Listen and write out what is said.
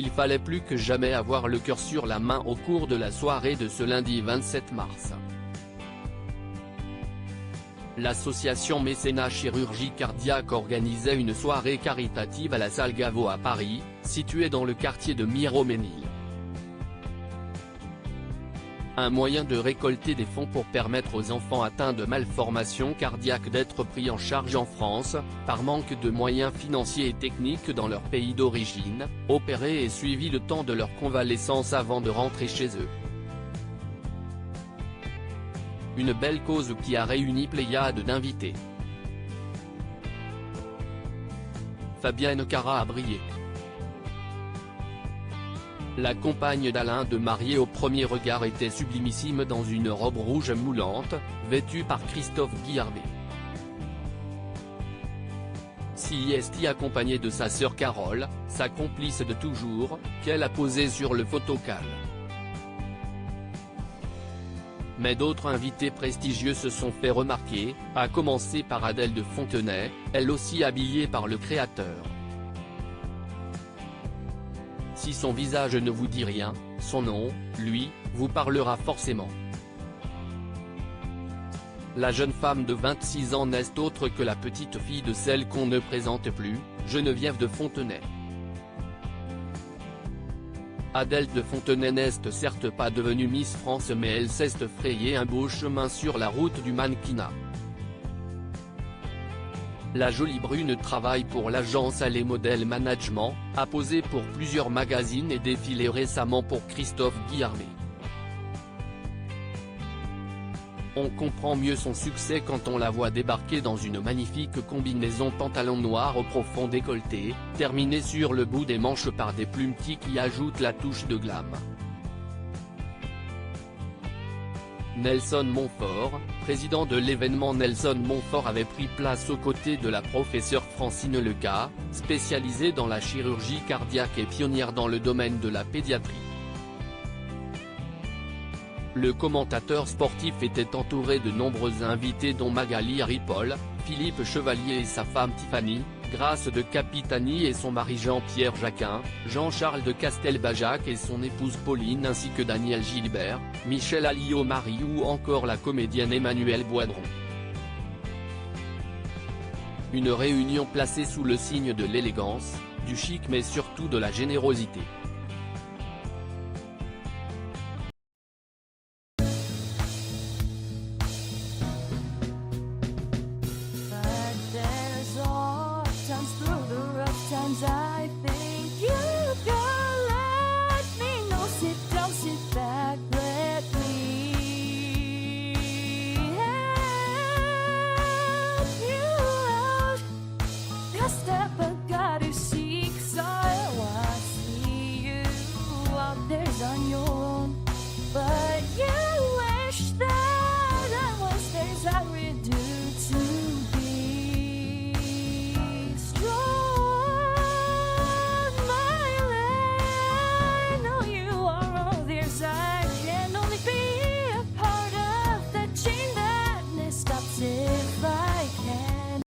Il fallait plus que jamais avoir le cœur sur la main au cours de la soirée de ce lundi 27 mars. L'association Mécénat Chirurgie Cardiaque organisait une soirée caritative à la salle Gaveau à Paris, située dans le quartier de Miromesnil. Un moyen de récolter des fonds pour permettre aux enfants atteints de malformations cardiaques d'être pris en charge en France, par manque de moyens financiers et techniques dans leur pays d'origine, opérés et suivis le temps de leur convalescence avant de rentrer chez eux. Une belle cause qui a réuni pléiade d'invités. Fabienne Cara a brillé. La compagne d'Alain de Marié au premier regard était sublimissime dans une robe rouge moulante, vêtue par Christophe Guillarmet. Est accompagnée de sa sœur Carole, sa complice de toujours, qu'elle a posée sur le photocal. Mais d'autres invités prestigieux se sont fait remarquer, à commencer par Adèle de Fontenay, elle aussi habillée par le créateur. Si son visage ne vous dit rien, son nom, lui, vous parlera forcément. La jeune femme de 26 ans n'est autre que la petite fille de celle qu'on ne présente plus, Geneviève de Fontenay. Adèle de Fontenay n'est certes pas devenue Miss France mais elle s'est frayé un beau chemin sur la route du mannequinat. La jolie brune travaille pour l'agence Allez Model Management, a posé pour plusieurs magazines et défilé récemment pour Christophe Guillarmet. On comprend mieux son succès quand on la voit débarquer dans une magnifique combinaison pantalon noir au profond décolleté, terminée sur le bout des manches par des plumetis qui ajoutent la touche de glam. Nelson Montfort, président de l'événement. Nelson Montfort avait pris place aux côtés de la professeure Francine Leca, spécialisée dans la chirurgie cardiaque et pionnière dans le domaine de la pédiatrie. Le commentateur sportif était entouré de nombreux invités dont Magali Ripoll, Philippe Chevalier et sa femme Tiffany, Grace de Capitani et son mari Jean-Pierre Jacquin, Jean-Charles de Castelbajac et son épouse Pauline ainsi que Daniel Gilbert, Michel Alliot-Marie ou encore la comédienne Emmanuelle Boidron. Une réunion placée sous le signe de l'élégance, du chic mais surtout de la générosité. I think you can let me know. Sit down, sit back, let me help you out. The step I gotta seek, so I see you out there's on your